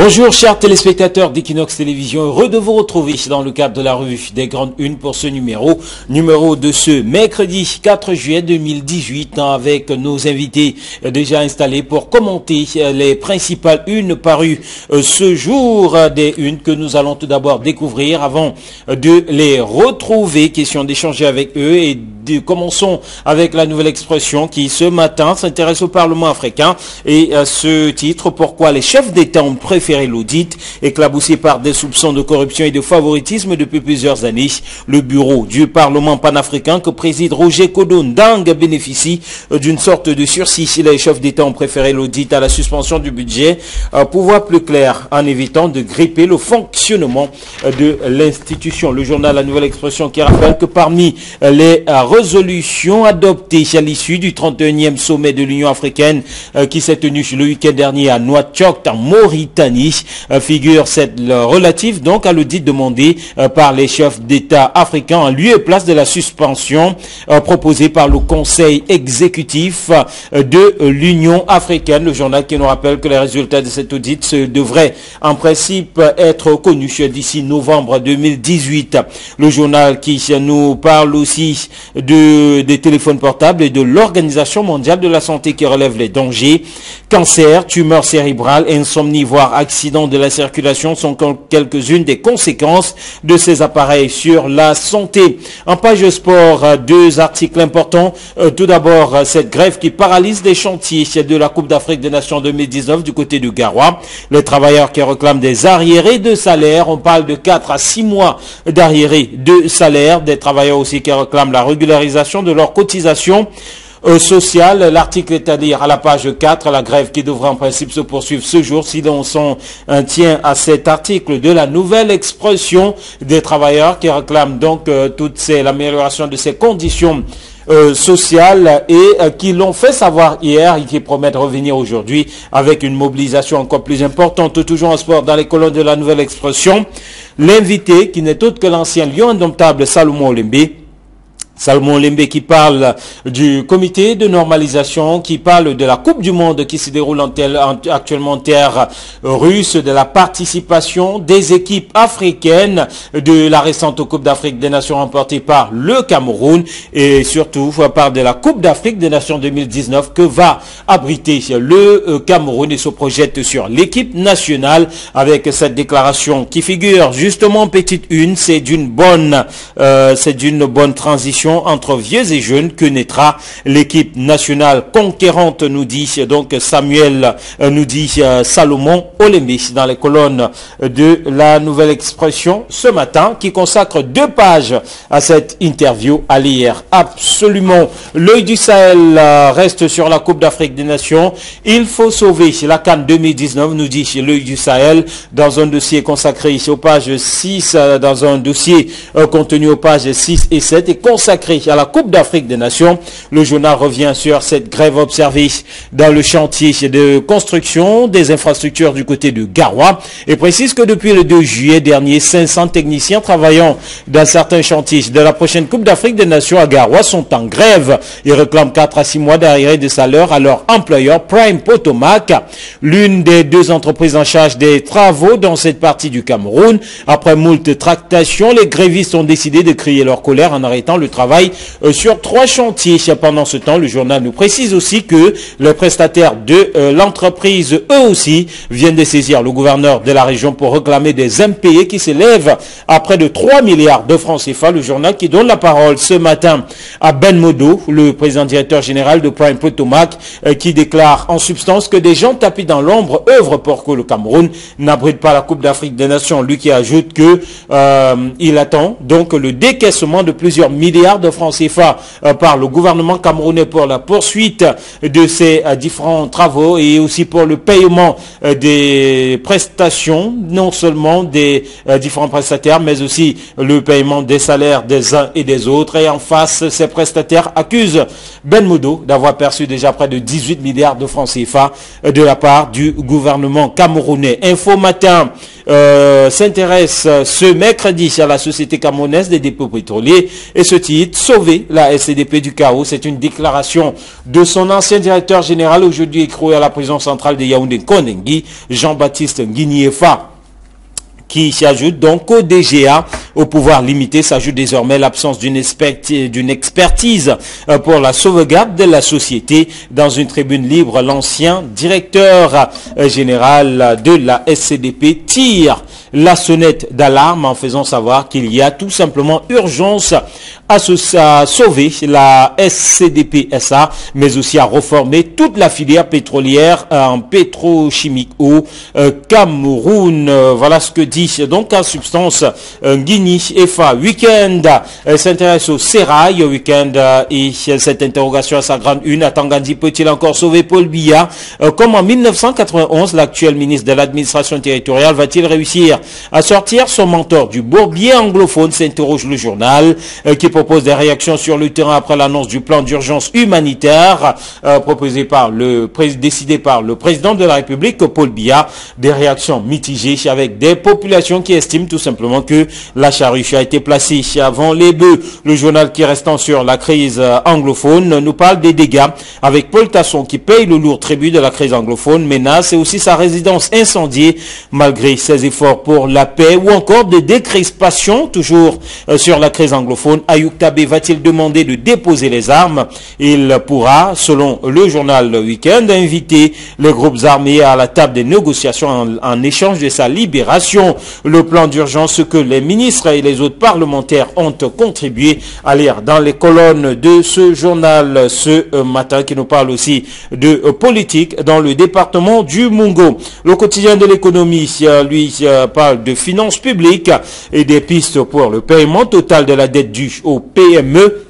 Bonjour chers téléspectateurs d'Equinox Télévision, heureux de vous retrouver dans le cadre de la revue des Grandes Unes pour ce numéro de ce mercredi 4 juillet 2018 avec nos invités déjà installés pour commenter les principales unes parues ce jour, des unes que nous allons tout d'abord découvrir avant de les retrouver. Question d'échanger avec eux et commençons avec la Nouvelle Expression qui ce matin s'intéresse au Parlement africain et ce titre: pourquoi les chefs d'État ont préféré l'audit. Éclaboussé par des soupçons de corruption et de favoritisme depuis plusieurs années, le bureau du Parlement panafricain que préside Roger Kodo Ndang bénéficie d'une sorte de sursis. Les chefs d'État ont préféré l'audit à la suspension du budget pour voir plus clair en évitant de gripper le fonctionnement de l'institution. Le journal La Nouvelle Expression qui rappelle que parmi les résolutions adoptées à l'issue du 31e sommet de l'Union africaine qui s'est tenu le week-end dernier à Nouakchott en Mauritanie, figure cette relative donc à l'audit demandé par les chefs d'État africains en lieu et place de la suspension proposée par le Conseil exécutif de l'Union africaine. Le journal qui nous rappelle que les résultats de cet audit devraient en principe être connus d'ici novembre 2018. Le journal qui nous parle aussi des téléphones portables et de l'Organisation mondiale de la santé qui relève les dangers. Cancer, tumeur cérébrale, insomnie, voire accident de la circulation sont quelques-unes des conséquences de ces appareils sur la santé. En page sport, deux articles importants. Tout d'abord, cette grève qui paralyse les chantiers de la Coupe d'Afrique des Nations 2019 du côté du Garoua. Les travailleurs qui réclament des arriérés de salaire. On parle de 4 à 6 mois d'arriérés de salaire. Des travailleurs aussi qui réclament la régularisation de leurs cotisations sociales. L'article est à lire à la page 4, la grève qui devrait en principe se poursuivre ce jour si l'on s'en tient à cet article de la Nouvelle Expression. Des travailleurs qui réclament donc l'amélioration de ces conditions sociales et qui l'ont fait savoir hier et qui promettent de revenir aujourd'hui avec une mobilisation encore plus importante. Toujours en sport dans les colonnes de la Nouvelle Expression, l'invité qui n'est autre que l'ancien lion indomptable Salomon Olembe. Salomon Olembe qui parle du comité de normalisation, qui parle de la Coupe du Monde qui se déroule actuellement en terre russe, de la participation des équipes africaines de la récente Coupe d'Afrique des Nations remportée par le Cameroun et surtout parle de la Coupe d'Afrique des Nations 2019 que va abriter le Cameroun et se projette sur l'équipe nationale avec cette déclaration qui figure justement en petite une. C'est d'une bonne transition entre vieux et jeunes que naîtra l'équipe nationale conquérante, nous dit donc Salomon Olembe dans les colonnes de la Nouvelle Expression ce matin, qui consacre 2 pages à cette interview à lire absolument. L'œil du Sahel reste sur la Coupe d'Afrique des Nations. Il faut sauver la CAN 2019, nous dit l'œil du Sahel dans un dossier consacré ici aux pages 6, dans un dossier contenu aux pages 6 et 7 et consacré à la Coupe d'Afrique des Nations. Le journal revient sur cette grève observée dans le chantier de construction des infrastructures du côté de Garoua et précise que depuis le 2 juillet dernier, 500 techniciens travaillant dans certains chantiers de la prochaine Coupe d'Afrique des Nations à Garoua sont en grève. Ils réclament 4 à 6 mois d'arriérés de salaire à leur employeur Prime Potomac, l'une des 2 entreprises en charge des travaux dans cette partie du Cameroun. Après moult tractations, les grévistes ont décidé de crier leur colère en arrêtant le travail sur 3 chantiers. Pendant ce temps, le journal nous précise aussi que les prestataires de l'entreprise, eux aussi, viennent de saisir le gouverneur de la région pour réclamer des impayés qui s'élèvent à près de 3 milliards de francs CFA. Le journal qui donne la parole ce matin à Ben Modo, le président directeur général de Prime Potomac, qui déclare en substance que des gens tapis dans l'ombre œuvrent pour que le Cameroun n'abrite pas la Coupe d'Afrique des Nations. Lui qui ajoute que il attend donc le décaissement de plusieurs milliards de francs CFA par le gouvernement camerounais pour la poursuite de ces différents travaux et aussi pour le paiement des prestations, non seulement des différents prestataires, mais aussi le paiement des salaires des uns et des autres. Et en face, ces prestataires accusent Ben Modo d'avoir perçu déjà près de 18 milliards de francs CFA de la part du gouvernement camerounais. Info Matin s'intéresse ce mercredi à la Société camerounaise des dépôts pétroliers et ce titre, sauver la SCDP du chaos. C'est une déclaration de son ancien directeur général, aujourd'hui écroué à la prison centrale de Yaoundé-Kondengi, Jean-Baptiste Nguiniefa, qui s'ajoute donc au DGA, au pouvoir limité, s'ajoute désormais l'absence d'une expertise pour la sauvegarde de la société. Dans une tribune libre, l'ancien directeur général de la SCDP tire la sonnette d'alarme en faisant savoir qu'il y a tout simplement urgence à sauver la SCDP-SA, mais aussi à reformer toute la filière pétrolière en pétrochimique au Cameroun. Voilà ce que dit donc en substance Nguiniefa. Week-end s'intéresse au Sérail. Week-end et cette interrogation à sa grande une. Atangandi peut-il encore sauver Paul Biya? Comme en 1991, l'actuel ministre de l'administration territoriale va-t-il réussir à sortir son mentor du bourbier anglophone? S'interroge le journal qui propose des réactions sur le terrain après l'annonce du plan d'urgence humanitaire décidé par le président de la République, Paul Biya. Des réactions mitigées avec des populations qui estiment tout simplement que la charrue a été placée avant les bœufs. Le journal qui restant sur la crise anglophone nous parle des dégâts avec Paul Tasson qui paye le lourd tribut de la crise anglophone, menace et aussi sa résidence incendiée malgré ses efforts pour la paix, ou encore de décrispation toujours sur la crise anglophone. Ayoub Tabé va-t-il demander de déposer les armes? Il pourra, selon le journal Le Week-end, inviter les groupes armés à la table des négociations en échange de sa libération. Le plan d'urgence, ce que les ministres et les autres parlementaires ont contribué à lire dans les colonnes de ce journal ce matin, qui nous parle aussi de politique dans le département du Mungo. Le quotidien de l'économie, lui, parle de finances publiques et des pistes pour le paiement total de la dette due aux PME,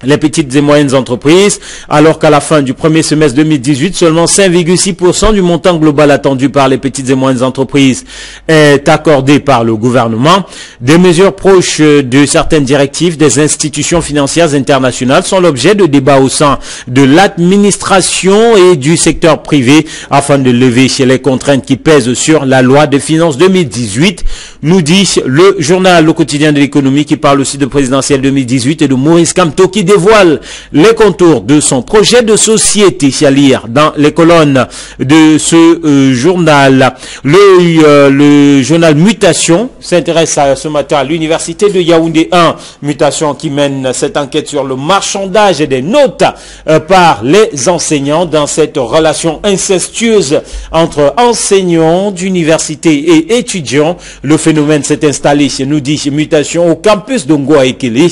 les petites et moyennes entreprises, alors qu'à la fin du premier semestre 2018, seulement 5,6% du montant global attendu par les petites et moyennes entreprises est accordé par le gouvernement. Des mesures proches de certaines directives des institutions financières internationales sont l'objet de débats au sein de l'administration et du secteur privé afin de lever les contraintes qui pèsent sur la loi de finances 2018, nous dit le journal Le Quotidien de l'économie, qui parle aussi de présidentielle 2018 et de Maurice Kamto qui dévoile les contours de son projet de société. À lire dans les colonnes de ce journal. Le journal Mutation s'intéresse ce matin à l'université de Yaoundé 1. Mutation qui mène cette enquête sur le marchandage des notes par les enseignants dans cette relation incestueuse entre enseignants d'université et étudiants. Le phénomène s'est installé, nous dit Mutation, au campus d'Ongoa Ekele.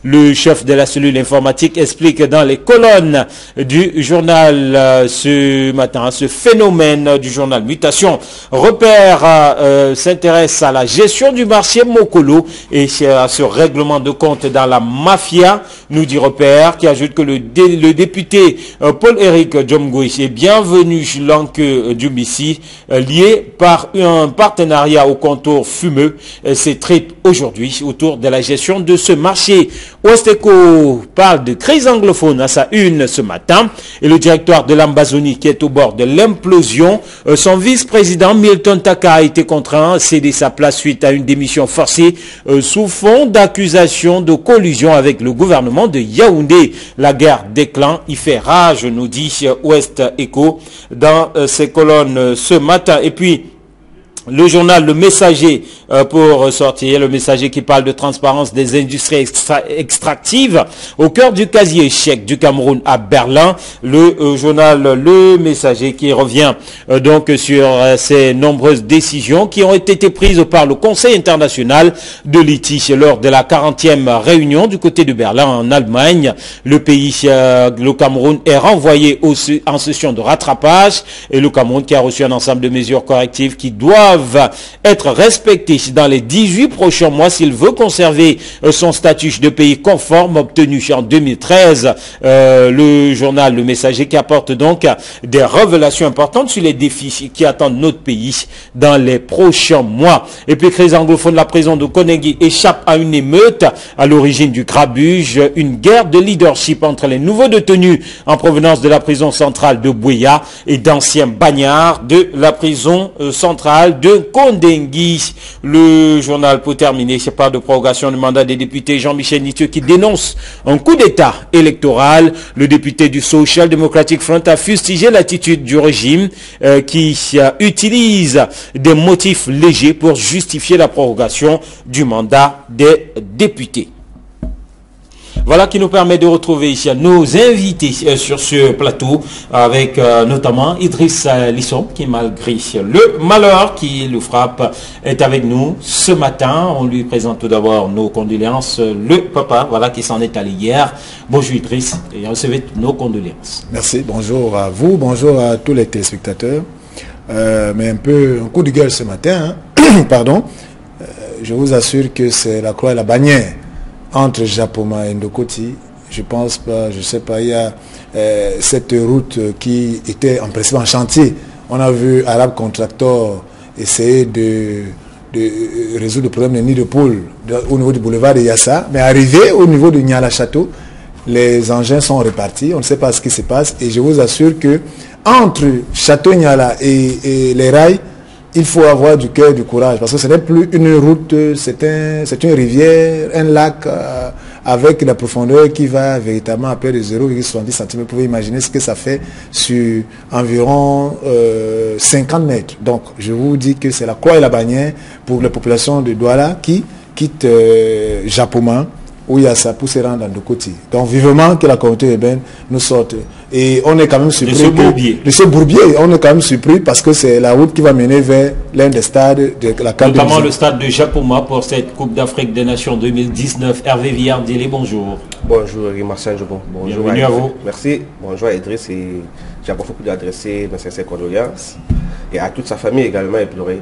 Le chef de la cellule informatique explique dans les colonnes du journal ce matin ce phénomène du journal Mutation. Repère s'intéresse à la gestion du marché Mokolo et à ce règlement de compte dans la mafia, nous dit Repère, qui ajoute que le député Paul-Éric Djomgouis est bienvenu l'enquête du Missi, lié par un partenariat au contour fumeux. C'est très aujourd'hui autour de la gestion de ce marché. Ouest-Eco parle de crise anglophone à sa une ce matin et le directeur de l'Ambazonie qui est au bord de l'implosion. Son vice-président Milton Taka a été contraint à céder sa place suite à une démission forcée sous fond d'accusation de collusion avec le gouvernement de Yaoundé. La guerre des clans y fait rage, nous dit Ouest-Eco dans ses colonnes ce matin. Et puis le journal Le Messager pour sortir, Le Messager qui parle de transparence des industries extractives au cœur du casier échec du Cameroun à Berlin. Le journal Le Messager qui revient donc sur ces nombreuses décisions qui ont été prises par le Conseil international de litige lors de la 40e réunion du côté de Berlin en Allemagne. Le pays, le Cameroun, est renvoyé en session de rattrapage et le Cameroun qui a reçu un ensemble de mesures correctives qui doivent être respecté dans les 18 prochains mois s'il veut conserver son statut de pays conforme obtenu en 2013. Le journal Le Messager qui apporte donc des révélations importantes sur les défis qui attendent notre pays dans les prochains mois. Et puis crise anglophone, la prison de Kondengi échappe à une émeute à l'origine du grabuge, une guerre de leadership entre les nouveaux détenus en provenance de la prison centrale de Bouéa et d'anciens bagnards de la prison centrale de Kondengui. Le journal, pour terminer, c'est pas de prorogation du mandat des députés Jean-Michel Nitieux qui dénonce un coup d'État électoral. Le député du Social Democratic Front a fustigé l'attitude du régime qui utilise des motifs légers pour justifier la prorogation du mandat des députés. Voilà qui nous permet de retrouver ici nos invités sur ce plateau avec notamment Idriss Lissom qui, malgré le malheur qui le frappe, est avec nous ce matin. On lui présente tout d'abord nos condoléances. Le papa, voilà, qui s'en est allé hier. Bonjour Idriss et recevez nos condoléances. Merci, bonjour à vous, bonjour à tous les téléspectateurs. Mais un coup de gueule ce matin, hein. Pardon. Je vous assure que c'est la croix et la bannière entre Japoma et Ndokoti. Je pense pas, je sais pas, il y a cette route qui était en principe en chantier. On a vu Arab Contractor essayer de résoudre le problème des nids de poules au niveau du boulevard de Yassa, mais arrivé au niveau de Niala Château, les engins sont repartis, on ne sait pas ce qui se passe, et je vous assure que entre Château Niala et les rails, il faut avoir du cœur, du courage, parce que ce n'est plus une route, c'est une rivière, un lac avec la profondeur qui va véritablement à près de 0,70 cm. Vous pouvez imaginer ce que ça fait sur environ 50 mètres. Donc, je vous dis que c'est la croix et la bannière pour les populations de Douala qui quittent Japoma, où il y a ça pour se rendre dans Ndokoti. Donc, vivement que la communauté urbaine nous sorte. Et on est quand même surpris. De ce bourbier, on est quand même surpris parce que c'est la route qui va mener vers l'un des stades de la CAN. Notamment le stade de Japoma pour cette Coupe d'Afrique des Nations 2019. Hervé Villardélé, bonjour. Bonjour, Marcel Jobon. Bonjour. Bienvenue à vous. Merci. Bonjour à Idriss et j'ai beaucoup d'adresser mes sincères condoléances et à toute sa famille également éplorée.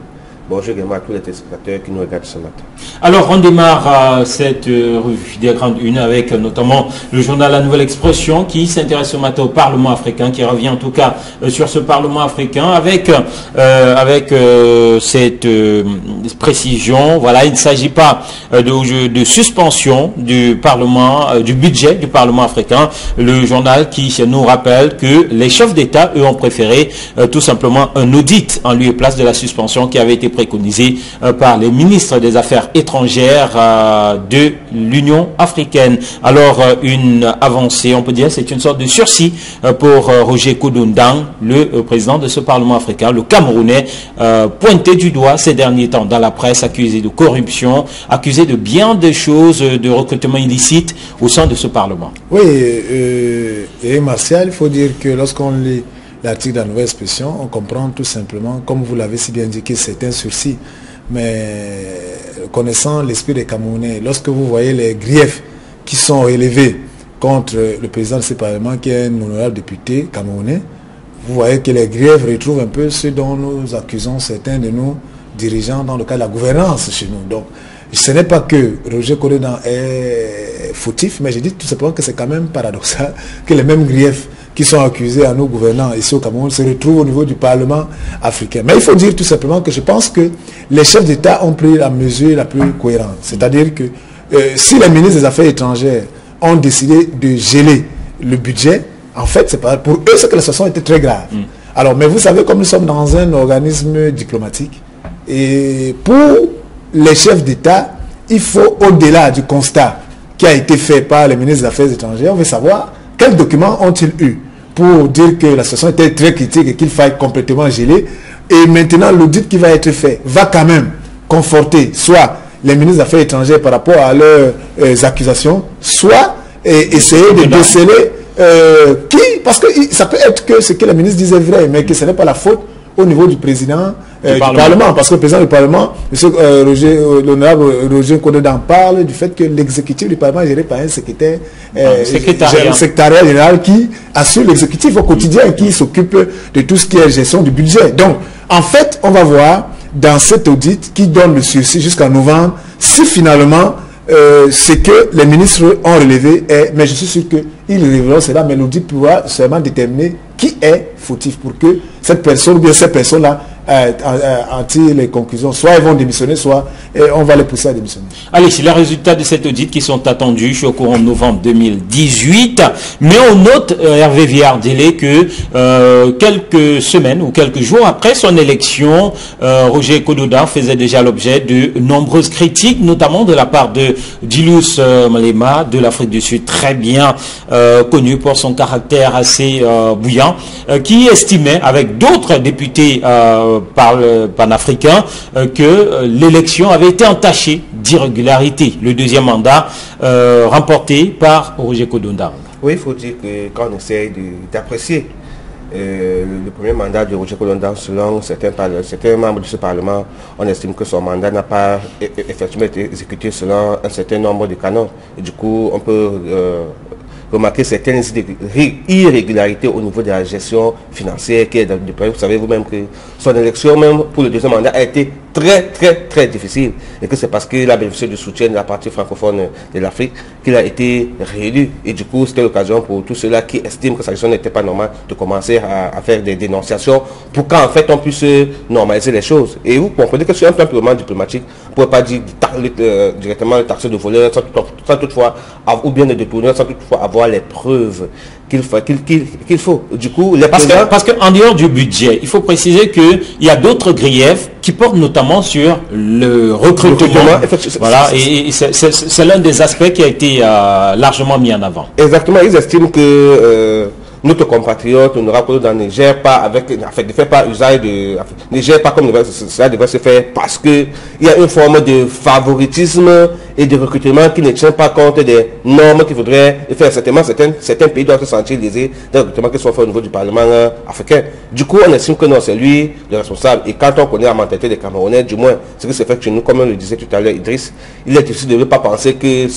Bonjour également à tous les téléspectateurs qui nous regardent ce matin. Alors, on démarre cette revue des grandes unes avec notamment le journal La Nouvelle Expression qui s'intéresse ce matin au Parlement africain, qui revient en tout cas sur ce Parlement africain avec cette précision. Voilà, il ne s'agit pas de suspension du Parlement, du budget du Parlement africain. Le journal qui nous rappelle que les chefs d'État, eux, ont préféré tout simplement un audit en lieu et place de la suspension qui avait été préconisé par les ministres des Affaires étrangères de l'Union africaine. Alors, une avancée, on peut dire, c'est une sorte de sursis pour Roger Koudou-Ndang, le président de ce Parlement africain, le Camerounais, pointé du doigt ces derniers temps dans la presse, accusé de corruption, accusé de bien des choses, de recrutement illicite au sein de ce Parlement. Oui, et Martial, il faut dire que lorsqu'on lit l'article de La Nouvelle Expression, on comprend tout simplement, comme vous l'avez si bien dit, que c'est un sursis. Mais connaissant l'esprit des Camerounais, lorsque vous voyez les griefs qui sont élevés contre le président de ce Parlement, qui est un honorable député camerounais, vous voyez que les griefs retrouvent un peu ce dont nous accusons certains de nos dirigeants dans le cas de la gouvernance chez nous. Donc, ce n'est pas que Roger Koudou-Ndang est fautif, mais je dis tout simplement que c'est quand même paradoxal que les mêmes griefs qui sont accusés à nos gouvernants ici au Cameroun se retrouvent au niveau du Parlement africain. Mais il faut dire tout simplement que je pense que les chefs d'État ont pris la mesure la plus cohérente. C'est-à-dire que si les ministres des Affaires étrangères ont décidé de geler le budget, en fait, c'est pas pour eux, c'est que la situation était très grave. Alors, mais vous savez, comme nous sommes dans un organisme diplomatique, et pour les chefs d'État, il faut, au-delà du constat qui a été fait par les ministres des Affaires étrangères, on veut savoir quels documents ont-ils eu pour dire que la situation était très critique et qu'il faille complètement geler. Et maintenant, l'audit qui va être fait va quand même conforter soit les ministres des Affaires étrangères par rapport à leurs accusations, soit essayer de déceler parce que ça peut être que ce que les ministres disaient vrai, mais que ce n'est pas la faute au niveau du président du Parlement, parce que le président du Parlement, l'honorable Roger Koudou-Ndang, parle du fait que l'exécutif du Parlement est géré par un secrétaire, secrétariat général qui assure l'exécutif au quotidien et qui s'occupe de tout ce qui est gestion du budget. Donc, en fait, on va voir dans cet audit qui donne le sursis jusqu'en novembre, si finalement ce que les ministres ont relevé est, mais je suis sûr qu'ils révéleront cela, mais l'audit pourra seulement déterminer qui est fautif pour que cette personne ou bien ces personnes-là en tirent les conclusions. Soit ils vont démissionner, soit on va les pousser à démissionner. Allez, c'est les résultats de cet audit qui sont attendus au courant de novembre 2018. Mais on note, Hervé Viardélé, que quelques semaines ou quelques jours après son élection, Roger Kododa faisait déjà l'objet de nombreuses critiques, notamment de la part de Djilous Malema de l'Afrique du Sud, très bien connu pour son caractère assez bouillant, qui estimait, avec d'autres députés panafricains, que l'élection avait été entachée d'irrégularité. Le deuxième mandat remporté par Roger Kododa. Oui, il faut dire que quand on essaie d'apprécier le premier mandat de Roger Kododa, selon certains membres de ce Parlement, on estime que son mandat n'a pas effectivement été exécuté selon un certain nombre de canons. Et du coup, on peut remarquer certaines irrégularités au niveau de la gestion financière qui est dans le pays. Vous savez vous-même que son élection, même pour le deuxième mandat, a été très difficile. Et que c'est parce qu'il a bénéficié du soutien de la partie francophone de l'Afrique qu'il a été réélu. Et du coup, c'était l'occasion pour tous ceux-là qui estiment que sa gestion n'était pas normale de commencer à faire des dénonciations pour qu'en fait on puisse normaliser les choses. Et vous comprenez que sur un plan purement diplomatique, on ne pourrait pas dire directement le taxeur de voleur sans toutefois, ou bien de détourneur sans toutefois avoir les preuves qu'il faut. Du coup, parce qu'en dehors du budget, il faut préciser qu'il y a d'autres griefs qui portent notamment sur le recrutement. Voilà, et c'est l'un des aspects qui a été largement mis en avant. Exactement, ils estiment que notre compatriote Honorable Kododa ne gère pas ne fait pas usage ne gère pas comme cela devrait se faire parce que il y a une forme de favoritisme et de recrutement qui ne tient pas compte des normes qu'il faudrait faire. Certainement, certains pays doivent se sentir lésés des recrutements qui sont faits au niveau du Parlement africain. Du coup, on estime que non, c'est lui le responsable. Et quand on connaît la mentalité des Camerounais, du moins, ce qui se fait chez nous, comme on le disait tout à l'heure, Idriss, il est difficile de ne pas penser qu'il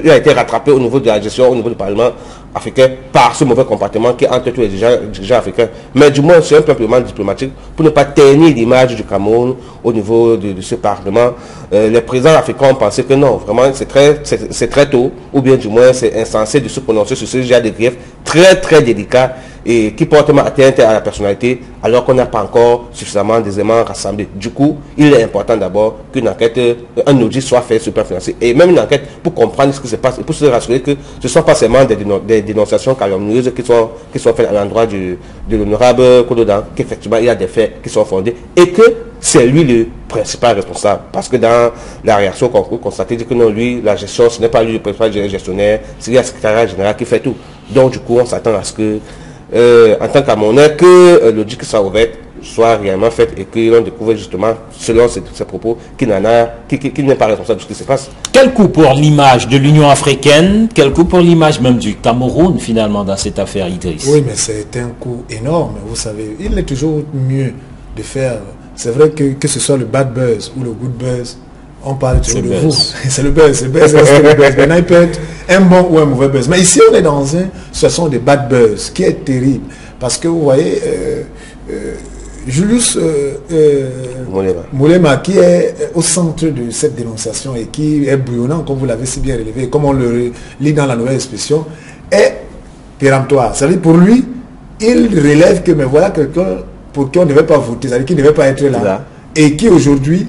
a été rattrapé au niveau de la gestion, au niveau du Parlement africain, par ce mauvais comportement qui est entre tous les dirigeants africains. Mais du moins, c'est un peu purement diplomatique pour ne pas ternir l'image du Cameroun au niveau de ce Parlement. Les présidents africains ont pensé que non, vraiment, c'est très tôt, ou bien du moins, c'est insensé de se prononcer sur ce genre de griefs très délicats et qui portent atteinte à la personnalité alors qu'on n'a pas encore suffisamment d'éléments rassemblés. Du coup, il est important d'abord qu'une enquête, un audit soit fait sur le plan financier et même une enquête pour comprendre ce qui se passe et pour se rassurer que ce ne sont pas seulement des dénonciations calomnieuses qui sont faites à l'endroit de l'honorable Kododa, qu'effectivement il y a des faits qui sont fondés et que c'est lui le principal responsable. Parce que dans la réaction qu'on peut constater, dit que non, lui, la gestion, ce n'est pas lui le principal gestionnaire, c'est le secrétaire général qui fait tout. Donc du coup, on s'attend à ce que en tant qu'Amonais, que l'audit qui soit ouvert soit réellement fait et que l'on découvre justement, selon ses propos, qu'il n'est pas responsable de ce qui se passe. Quel coup pour l'image de l'Union africaine, quel coup pour l'image même du Cameroun finalement dans cette affaire, Idriss? Oui, mais c'est un coup énorme, vous savez. Il est toujours mieux de faire, c'est vrai que ce soit le bad buzz ou le good buzz, on parle toujours de vous. C'est le buzz. Maintenant, il peut être un bon ou un mauvais buzz. Mais ici, on est dans une situation de bad buzz qui est terrible. Parce que vous voyez, Julius Malema, qui est au centre de cette dénonciation et qui est bouillonnant, comme vous l'avez si bien relevé, comme on le lit dans la nouvelle expression, est péremptoire. C'est-à-dire pour lui, il relève que mais voilà quelqu'un pour qui on ne devait pas voter, c'est-à-dire qui ne devait pas être là, et qui aujourd'hui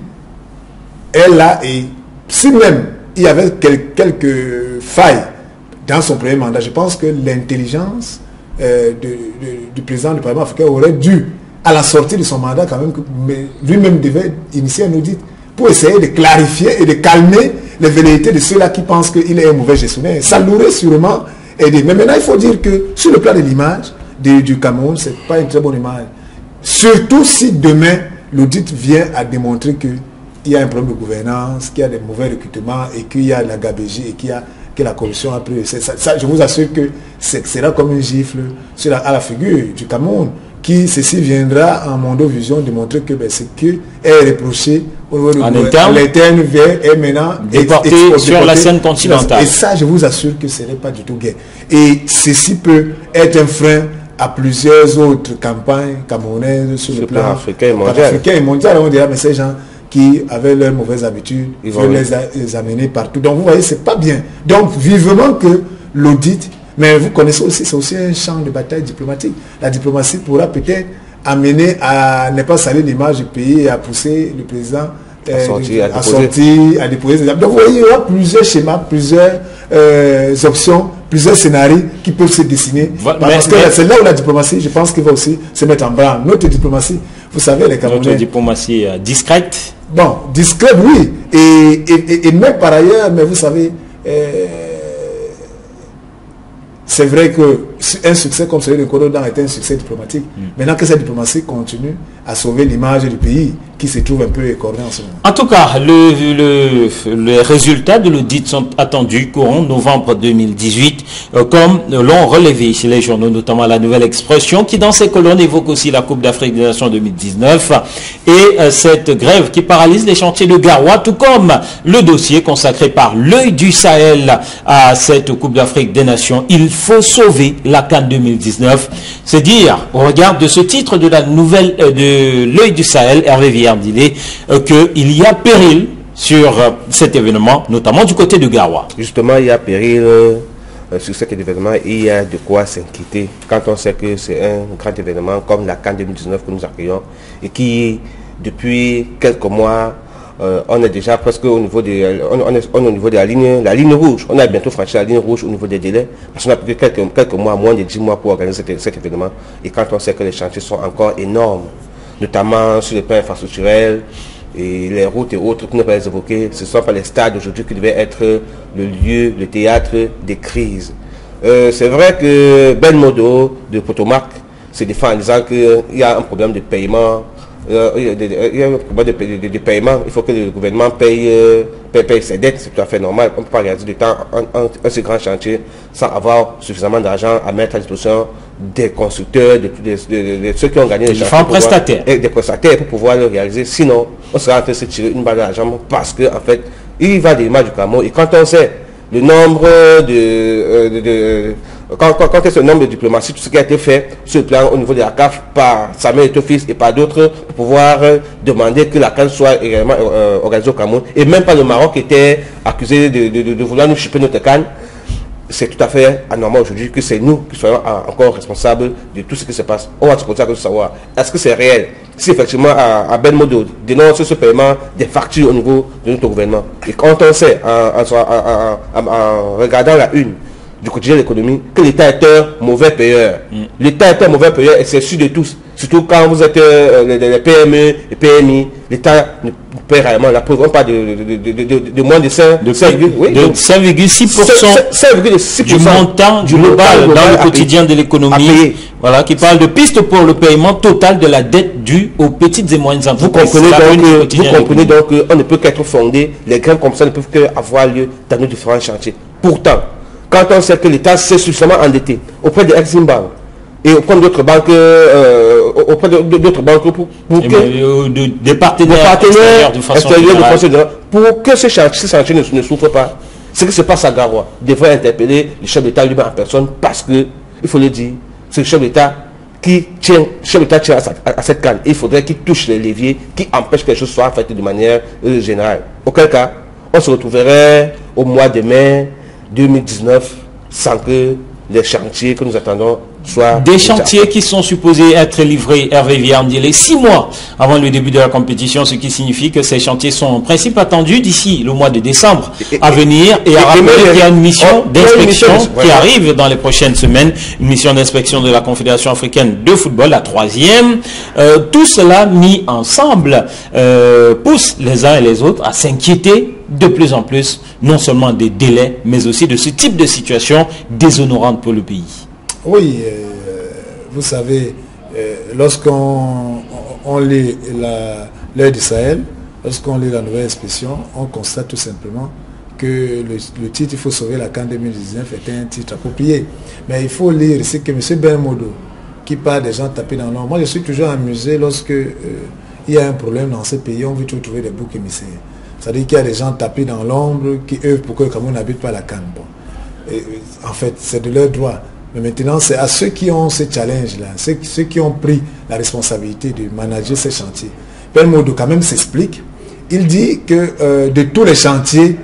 est là, et si même il y avait quelques failles dans son premier mandat, je pense que l'intelligence du président du Parlement africain aurait dû, à la sortie de son mandat quand même, lui-même devait initier un audit pour essayer de clarifier et de calmer les velléités de ceux-là qui pensent qu'il est un mauvais gestionnaire. Ça l'aurait sûrement aidé. Mais maintenant, il faut dire que sur le plan de l'image du Cameroun, ce n'est pas une très bonne image. Surtout si demain, l'audit vient à démontrer qu'il y a un problème de gouvernance, qu'il y a des mauvais recrutements et qu'il y a la gabégie et que la corruption a pris. Ça, je vous assure que sera comme une gifle à la figure du Cameroun, qui ceci viendra en mondovision démontrer que ce qui est reproché au niveau de l'interne est maintenant déporté sur la scène continentale. Et ça, je vous assure que ce n'est pas du tout gai. Et ceci peut être un frein à plusieurs autres campagnes camerounaises sur le plan africain et mondial. On dirait, mais ces gens qui avaient leurs mauvaises habitudes, il faut les amener partout. Donc vous voyez, c'est pas bien. Donc vivement que l'audit Mais vous connaissez aussi, c'est aussi un champ de bataille diplomatique. La diplomatie pourra peut-être amener à ne pas salir l'image du pays et à pousser le président à sortir, à déposer des actes. Donc vous voyez, il y aura plusieurs schémas, plusieurs options, plusieurs scénarios qui peuvent se dessiner. Parce que c'est là où la diplomatie, je pense qu'il va aussi se mettre en branle. Notre diplomatie, vous savez, les Camerounais... Notre diplomatie discrète. Bon, discrète, oui. Et même par ailleurs, mais vous savez... c'est vrai qu'un succès comme celui de Korodan était un succès diplomatique. Maintenant que cette diplomatie continue à sauver l'image du pays qui se trouve un peu écorné en ce moment. En tout cas, les résultats de l'audit sont attendus courant novembre 2018, comme l'ont relevé chez les journaux, notamment La Nouvelle Expression, qui dans ses colonnes évoque aussi la Coupe d'Afrique des Nations 2019 et cette grève qui paralyse les chantiers de Garoua, tout comme le dossier consacré par l'œil du Sahel à cette Coupe d'Afrique des Nations. Il faut sauver la CAN 2019. C'est dire, au regard de ce titre de la nouvelle de l'œil du Sahel, Hervé Villardilé, qu'il y a péril sur cet événement, notamment du côté de Garoua. Justement, il y a péril sur cet événement et il y a de quoi s'inquiéter quand on sait que c'est un grand événement comme la CAN 2019 que nous accueillons et qui, depuis quelques mois, on est déjà presque au niveau de, on est au niveau de la ligne rouge. On a bientôt franchi la ligne rouge au niveau des délais. Parce qu'on a pris quelques mois, moins de 10 mois pour organiser cet événement. Et quand on sait que les chantiers sont encore énormes, notamment sur le plan infrastructurel et les routes et autres qu'on ne peut pas les évoquer, ce ne sont pas les stades aujourd'hui qui devaient être le lieu, le théâtre des crises. C'est vrai que Ben Modo de Potomac se défend en disant qu'il y a un problème de paiement. Il y a un problème de paiement. Il faut que le gouvernement paye ses dettes. C'est tout à fait normal. On ne peut pas réaliser du temps un si grand chantier sans avoir suffisamment d'argent à mettre à disposition des constructeurs, de ceux qui ont gagné les chantiers. Des prestataires pour pouvoir le réaliser. Sinon, on sera en train de se tirer une balle dans la jambe parce que en fait, il va de l'image du Cameroun. Et quand on sait le nombre quand est ce nombre de diplomatie, tout ce qui a été fait sur le plan au niveau de la CAF par Samuel Eto'o-Fils et par d'autres pour pouvoir demander que la CAN soit également organisée au Cameroun. Et même pas le Maroc était accusé de vouloir nous chipper notre CAN. C'est tout à fait anormal aujourd'hui que c'est nous qui soyons encore responsables de tout ce qui se passe. On va se poser la question de savoir, est-ce que c'est réel? Si effectivement à Ben Modo dénonce ce paiement des factures au niveau de notre gouvernement. Et quand on sait, en regardant la une du quotidien de l'économie, que l'État est un mauvais payeur. L'État est un mauvais payeur et c'est sûr de tous. Surtout quand vous êtes les PME, les PMI, l'État ne paie réellement. La preuve, on parle de moins de 5,6% du montant global dans le quotidien de l'économie. Voilà, qui parle de pistes pour le paiement total de la dette due aux petites et moyennes entreprises. Vous comprenez donc qu'on ne peut qu'être fondé, les grains comme ça ne peuvent qu'avoir lieu dans nos différents chantiers. Pourtant, quand on sait que l'État s'est suffisamment endetté auprès de Exim Bank et auprès d'autres banques, des partenaires extérieurs de façon générale, pour que ces chantiers ne souffrent pas, ce qui se passe à Garoua devrait interpeller le chef d'État lui-même en personne parce que, il faut le dire, c'est le chef d'État qui tient, à cette canne. Il faudrait qu'il touche les leviers, qui empêche que les choses soient faites de manière générale. Auquel cas, on se retrouverait au mois de mai 2019 sans que les chantiers que nous attendons soient... Des chantiers qui sont supposés être livrés, Hervé Villardilé, 6 mois avant le début de la compétition, ce qui signifie que ces chantiers sont en principe attendus d'ici le mois de décembre à venir. Et à rappeler qu'il y a une mission d'inspection qui arrive dans les prochaines semaines, une mission d'inspection de la Confédération africaine de football, la 3e. Tout cela mis ensemble pousse les uns et les autres à s'inquiéter de plus en plus, non seulement des délais, mais aussi de ce type de situation déshonorante pour le pays. Oui, vous savez, lorsqu'on lit l'heure du Sahel, lorsqu'on lit la nouvelle expression, on constate tout simplement que le titre « Il faut sauver la CAN 2019 » était un titre approprié. Mais il faut lire ici que M. Ben Modo, qui parle des gens tapés dans l'ombre, moi je suis toujours amusé lorsque il y a un problème dans ce pays, on veut toujours trouver des boucs émissaires. C'est-à-dire qu'il y a des gens tapés dans l'ombre qui œuvrent pour que le Cameroun n'habite pas la CAN. Bon. En fait, c'est de leur droit. Mais maintenant, c'est à ceux qui ont ce challenge-là, ceux qui ont pris la responsabilité de manager ces chantiers. Ben Modo, quand même, s'explique. Il dit que de tous les chantiers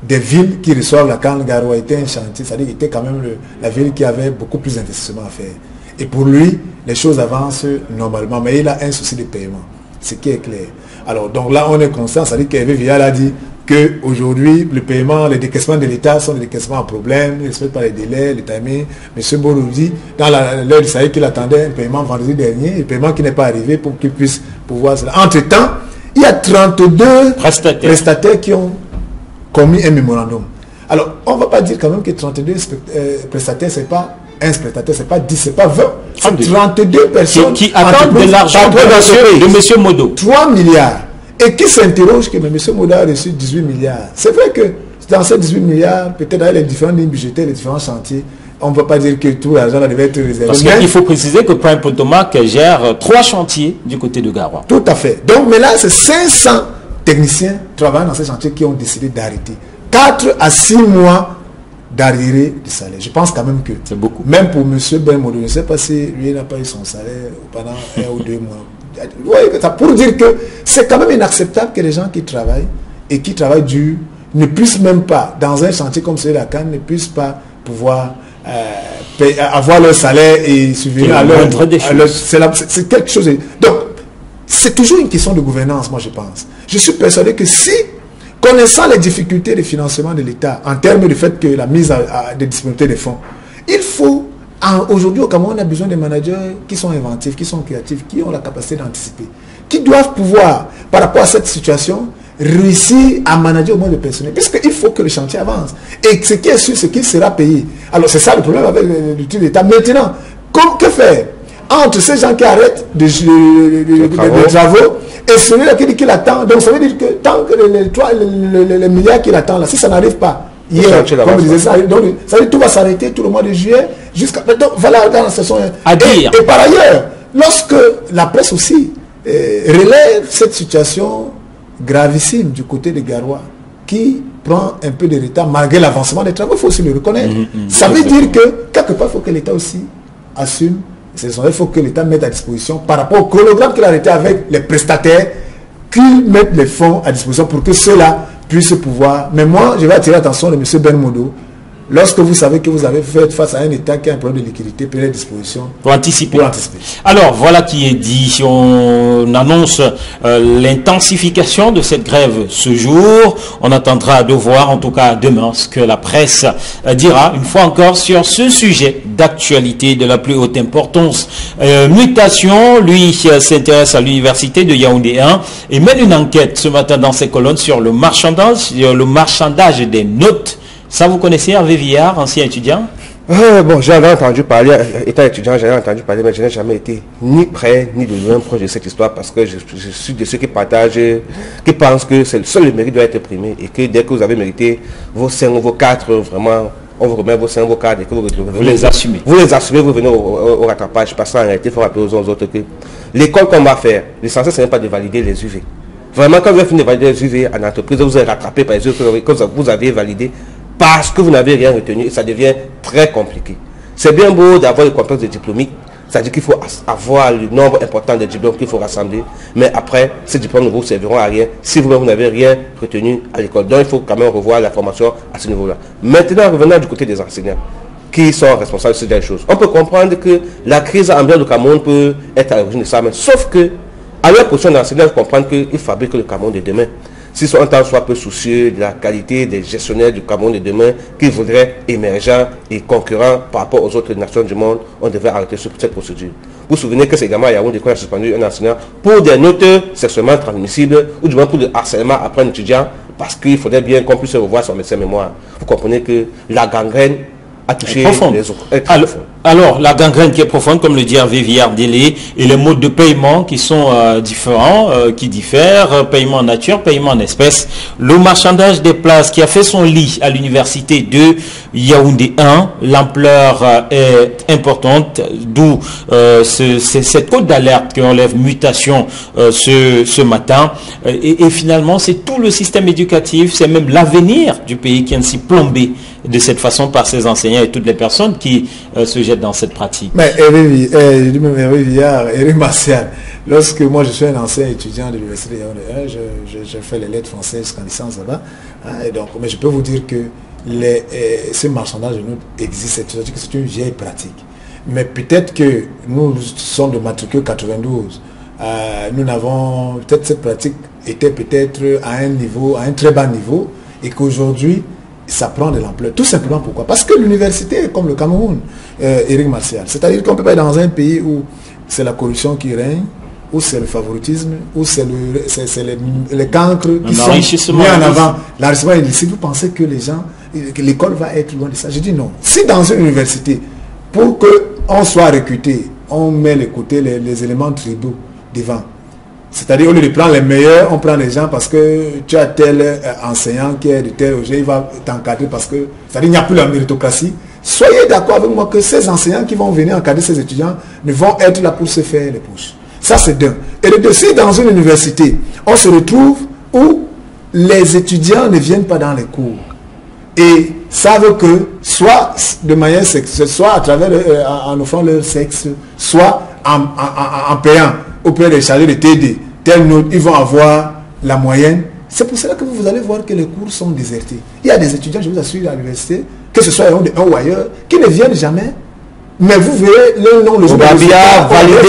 des villes qui reçoivent la canne. Garoua était un chantier, c'est-à-dire qu'il était quand même la ville qui avait beaucoup plus d'investissement à faire. Et pour lui, les choses avancent normalement, mais il a un souci de paiement, ce qui est clair. Alors, donc là, on est conscient, c'est-à-dire qu'Hervé Villar a dit qu'aujourd'hui, le paiement, les décaissements de l'État sont des décaissements en problème, ils ne respectent pas les délais, le timing. M. Boro dit, dans l'heure du salaire qu'il attendait un paiement vendredi dernier, le paiement qui n'est pas arrivé pour qu'il puisse pouvoir cela. Entre-temps, il y a 32 prestataires qui ont commis un mémorandum. Alors, on ne va pas dire quand même que 32 prestataires, ce n'est pas un prestataire, ce n'est pas 10, ce n'est pas 20. C'est 32 personnes qui attendent de l'argent de M. Modo. 3 milliards. Et qui s'interroge que M. Modo a reçu 18 milliards. C'est vrai que dans ces 18 milliards, peut-être avec les différentes lignes budgétaires, les différents chantiers, on ne peut pas dire que tout l'argent devait être réservé. Parce qu'il faut préciser que Prime Potomac gère 3 chantiers du côté de Garoua. Tout à fait. Donc, mais là, c'est 500 techniciens travaillant dans ces chantiers qui ont décidé d'arrêter. 4 à 6 mois d'arriéré de salaire. Je pense quand même que c'est beaucoup. Même pour M. Ben Modo, je ne sais pas si lui n'a pas eu son salaire pendant 1 ou 2 mois. Ouais, ça pour dire que c'est quand même inacceptable que les gens qui travaillent et qui travaillent dur ne puissent même pas, dans un chantier comme celui de la Cannes, ne puissent pas pouvoir avoir leur salaire et subvenir à leur... C'est quelque chose... Donc, c'est toujours une question de gouvernance, moi je pense. Je suis persuadé que si, connaissant les difficultés de financement de l'État, en termes du fait que la mise à des disponibilités des fonds, il faut... Aujourd'hui, au Cameroun, on a besoin de managers qui sont inventifs, qui sont créatifs, qui ont la capacité d'anticiper, qui doivent pouvoir, par rapport à cette situation, réussir à manager au moins le personnel, puisqu'il faut que le chantier avance. Et ce qui est sûr, c'est qu'il sera payé. Alors, c'est ça le problème avec l'outil d'État. Maintenant, que faire entre ces gens qui arrêtent des travaux et celui-là qui dit qu'il attend? Donc, ça veut dire que tant que les milliards qu'il attend, là, si ça n'arrive pas, hier, comme disait ça, donc, ça veut dire tout va s'arrêter tout le mois de juillet jusqu'à... Donc voilà dans la session. Et par ailleurs, lorsque la presse aussi relève cette situation gravissime du côté de Garoua, qui prend un peu de retard malgré l'avancement des travaux, il faut aussi le reconnaître. Ça veut dire que quelque part, il faut que l'État aussi assume. Il faut que l'État mette à disposition par rapport au chronogramme qu'il a arrêté avec les prestataires, qu'ils mettent les fonds à disposition pour que ceux-là puisse pouvoir. Mais moi, je vais attirer l'attention de M. Ben Modo. Lorsque vous savez que vous avez fait face à un État qui a un problème de liquidité, prenez disposition pour anticiper. Alors, voilà qui est dit. On annonce l'intensification de cette grève ce jour. On attendra de voir, en tout cas demain, ce que la presse dira, une fois encore, sur ce sujet d'actualité de la plus haute importance. Mutation, lui, s'intéresse à l'université de Yaoundé 1 et mène une enquête ce matin dans ses colonnes sur le marchandage des notes. Ça, vous connaissez Hervé Villar, ancien étudiant? Bon, j'avais entendu parler, étant étudiant, j'avais entendu parler, mais je n'ai jamais été ni près, ni de loin proche de cette histoire parce que je suis de ceux qui partagent, qui pensent que seul le mérite doit être primé et que dès que vous avez mérité vos 5 ou vos 4, vraiment, on vous remet vos 5 ou vos 4 et que vous les assumez. Vous les assumez, vous venez au rattrapage. Parce qu'en réalité, il faut rappeler aux autres que l'école qu'on va faire, l'essentiel, ce n'est pas de valider les UV. Vraiment, quand vous avez fini de valider les UV en entreprise, vous êtes rattrapé par les UV que vous avez validé. Parce que vous n'avez rien retenu et ça devient très compliqué. C'est bien beau d'avoir le complexe de diplomique, c'est-à-dire qu'il faut avoir le nombre important de diplômes qu'il faut rassembler, mais après, ces diplômes ne vous serviront à rien si vous n'avez rien retenu à l'école. Donc il faut quand même revoir la formation à ce niveau-là. Maintenant, revenons du côté des enseignants qui sont responsables de ces choses. On peut comprendre que la crise ambiante du Cameroun peut être à l'origine de ça, mais sauf que, à leur position d'enseignant, il faut comprendre qu'ils fabriquent le Cameroun de demain. S'ils sont un temps soit peu soucieux de la qualité des gestionnaires du Cameroun de demain, qu'ils voudraient émergents et concurrents par rapport aux autres nations du monde, on devrait arrêter cette procédure. Vous vous souvenez que c'est également à Yaoundé qu'on a suspendu un enseignant pour des notes sexuellement transmissibles ou du moins pour le harcèlement après un étudiant parce qu'il faudrait bien qu'on puisse revoir son médecin mémoire. Vous comprenez que la gangrène a touché les autres. Alors, la gangrène qui est profonde, comme le dit Hervé Villar Délé, et les modes de paiement qui sont différents, qui diffèrent, paiement en nature, paiement en espèces. Le marchandage des places qui a fait son lit à l'université de Yaoundé 1, l'ampleur est importante, d'où cette cote d'alerte qui enlève mutation ce matin. Et finalement, c'est tout le système éducatif, c'est même l'avenir du pays qui est ainsi plombé de cette façon par ses enseignants et toutes les personnes qui se jettent dans cette pratique. Mais Hervé Villar, Hervé Martial, lorsque moi je suis un ancien étudiant de l'université de Yaoundé, je fais les lettres françaises jusqu'en licence là-bas, hein, et donc, mais je peux vous dire que ce marchandage de nous existe, c'est une vieille pratique. Mais peut-être que nous sommes de matricule 92, nous n'avons, peut-être cette pratique était peut-être à un niveau, à un très bas niveau, et qu'aujourd'hui, ça prend de l'ampleur. Tout simplement pourquoi? Parce que l'université est comme le Cameroun, Éric Martial. C'est-à-dire qu'on ne peut pas être dans un pays où c'est la corruption qui règne, où c'est le favoritisme, où c'est les cancres qui sont mis en avant. L'enrichissement illicite, vous pensez que les gens, que l'école va être loin de ça? Je dis non. Si dans une université, pour qu'on soit recruté, on met les éléments tribaux devant. C'est-à-dire, au lieu de prendre les meilleurs, on prend les gens parce que tu as tel enseignant qui est de tel objet, il va t'encadrer parce que, c'est-à-dire, il n'y a plus la méritocratie. Soyez d'accord avec moi que ces enseignants qui vont venir encadrer ces étudiants ne vont être là pour se faire les poches. Ça, c'est d'un. Et de deux, si dans une université, on se retrouve où les étudiants ne viennent pas dans les cours et savent que, soit de manière sexuelle, soit à travers, en offrant leur sexe, soit en payant auprès des chargés de TD, telle note, ils vont avoir la moyenne. C'est pour cela que vous allez voir que les cours sont désertés. Il y a des étudiants, je vous assure, à l'université, que ce soit un ou ailleurs, qui ne viennent jamais. Mais vous verrez le nom, le jour validé.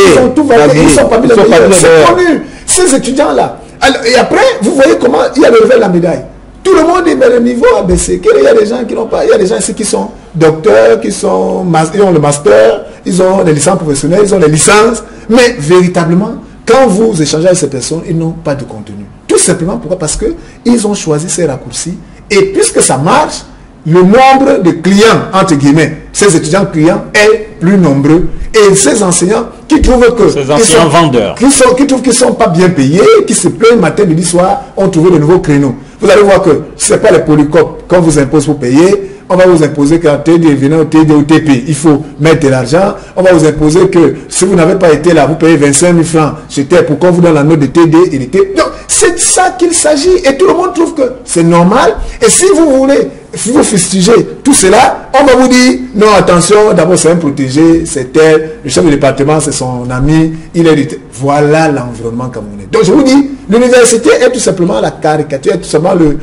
Ils sont tout validés, ils sont pas mis c'est connu. Ces étudiants-là. Et après, vous voyez comment il y a le revers de la médaille. Tout le monde dit, mais le niveau a baissé. Il y a des gens qui n'ont pas, il y a des gens ici qui sont docteurs, ils ont le master, ils ont les licences professionnelles, ils ont les licences. Mais véritablement, quand vous échangez avec ces personnes, ils n'ont pas de contenu. Tout simplement pourquoi? Parce qu'ils ont choisi ces raccourcis. Et puisque ça marche, le nombre de clients, entre guillemets, ces étudiants clients est plus nombreux. Et ces enseignants qui trouvent que... Ces enseignants vendeurs. Qui trouvent qu'ils ne sont pas bien payés, qui se plaignent matin, midi, soir, ont trouvé de nouveaux créneaux. Vous allez voir que ce n'est pas les polycopes qu'on vous impose pour payer. On va vous imposer qu'un TD venant au TD ou TP, il faut mettre de l'argent. On va vous imposer que si vous n'avez pas été là, vous payez 25 000 francs chez TD pour qu'on vous donne la note de TD et de TP. Donc, c'est de ça qu'il s'agit. Et tout le monde trouve que c'est normal. Et si vous voulez, si vous fustigez tout cela, on va vous dire, non, attention, d'abord c'est un protégé, c'est tel, le chef du département, c'est son ami, il est... Voilà l'environnement camerounais. Donc je vous dis, l'université est tout simplement la caricature, est tout simplement le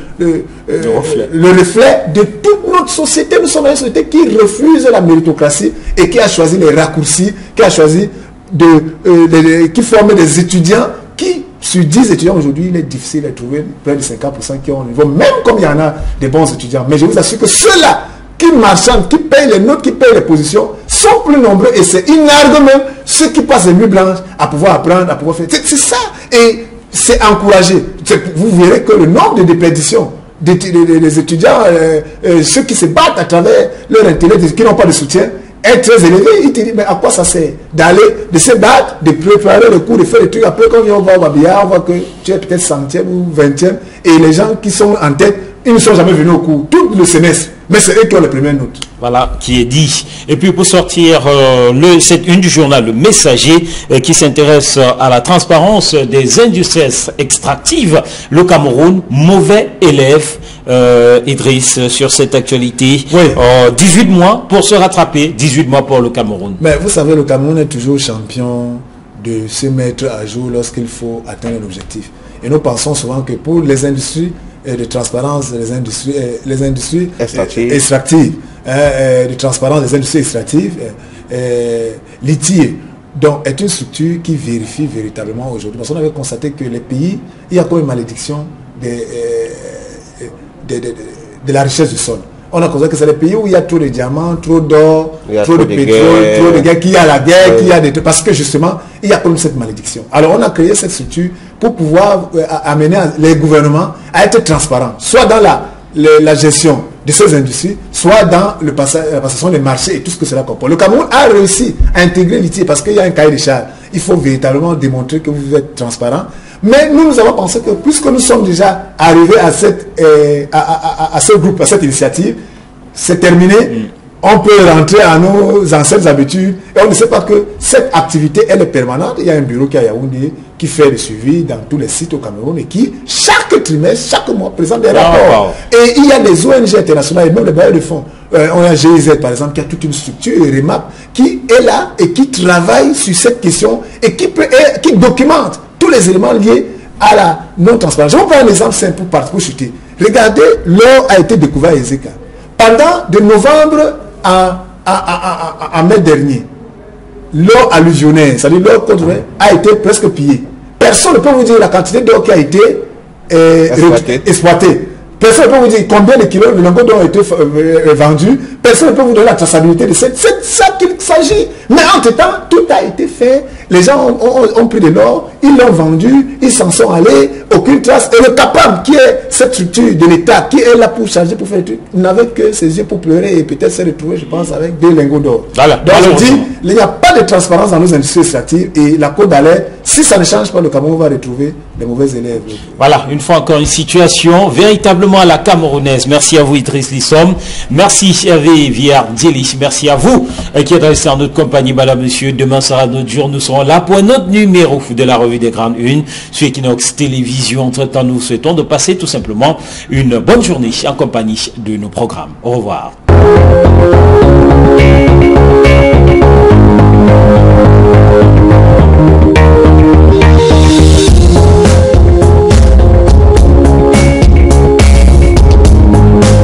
reflet de toute notre société. Nous sommes dans une société qui refuse la méritocratie et qui a choisi les raccourcis, qui a choisi qui forme des étudiants qui, sur 10 étudiants aujourd'hui, il est difficile de trouver près de 50% qui ont un niveau, même comme il y en a des bons étudiants. Mais je vous assure que ceux-là qui marchandent, qui payent les notes, qui payent les positions, sont plus nombreux et c'est inargue même ceux qui passent les nuits blanches à pouvoir apprendre, à pouvoir faire. C'est ça. Et c'est encouragé. Vous verrez que le nombre de déperditions des étudiants, ceux qui se battent à travers leur intérêt, qui n'ont pas de soutien, est très élevé. Il te dit, mais à quoi ça sert d'aller, de se battre, de préparer le cours, de faire des trucs. Après, quand on va au Babillard, on voit que tu es peut-être 100e ou 20e. Et les gens qui sont en tête, ils ne sont jamais venus au cours, tout le semestre. Mais c'est eux qui ont les premières notes. Voilà, qui est dit. Et puis pour sortir cette une du journal Le Messager qui s'intéresse à la transparence des industries extractives, le Cameroun, mauvais élève, Idriss, sur cette actualité. Oui. 18 mois pour se rattraper, 18 mois pour le Cameroun. Mais vous savez, le Cameroun est toujours champion de se mettre à jour lorsqu'il faut atteindre l'objectif. Et nous pensons souvent que pour les industries de transparence, les industries extractives, de transparence des industries extractives, l'ITIE, donc est une structure qui vérifie véritablement aujourd'hui. Parce qu'on avait constaté que les pays, il y a comme une malédiction de la richesse du sol. On a constaté que c'est les pays où il y a trop de diamants, trop d'or, trop de pétrole, trop de guerre, qu'il y a la guerre, qu'il y a des... Parce que justement, il y a comme cette malédiction. Alors on a créé cette structure pour pouvoir amener les gouvernements à être transparents, soit dans la gestion de ces industries, soit dans la passation des marchés et tout ce que cela comporte. Le Cameroun a réussi à intégrer l'ITIE parce qu'il y a un cahier de charges. Il faut véritablement démontrer que vous êtes transparent. Mais nous avons pensé que puisque nous sommes déjà arrivés à ce groupe, à cette initiative, c'est terminé. on peut rentrer à nos anciennes habitudes et on ne sait pas que cette activité, elle est permanente. Il y a un bureau qui est à Yaoundé qui fait le suivi dans tous les sites au Cameroun et qui, chaque trimestre, chaque mois, présente des rapports. Et il y a des ONG internationales et même les bailleurs de fonds. On a GIZ, par exemple, qui a toute une structure, REMAP, qui est là et qui travaille sur cette question et qui documente tous les éléments liés à la non-transparence. Je vais vous prendre un exemple simple pour chuter. Regardez, l'or a été découvert à Ezeka. Pendant de novembre à mai dernier, l'or alluvionnaire, c'est-à-dire l'or a été presque pillé. Personne ne peut vous dire la quantité d'or qui a été exploitée. Personne ne peut vous dire combien de kilos de lingots d'or ont été vendus. Personne ne peut vous donner la traçabilité de ça. C'est ça qu'il s'agit. Mais entre-temps, tout a été fait. Les gens ont pris de l'or, ils l'ont vendu, ils s'en sont allés, aucune trace. Et le capable, qui est cette structure de l'État, qui est là pour charger, pour faire des trucs, n'avait que ses yeux pour pleurer et peut-être se retrouver, je pense, avec 2 lingots d'or. Donc je dis, il n'y a pas de transparence dans nos industries extractives et la Côte d'Alert, si ça ne change pas, le Cameroun va retrouver les mauvais élèves. Voilà, une fois encore, une situation véritablement à la camerounaise. Merci à vous, Idriss Lissom. Merci à Viard Dielich. Merci à vous qui êtes restés en notre compagnie, madame, monsieur. Demain sera notre jour. Nous serons là pour un autre numéro de la revue des Grandes Unes sur Equinox Télévision. Entre-temps, nous souhaitons de passer tout simplement une bonne journée en compagnie de nos programmes. Au revoir.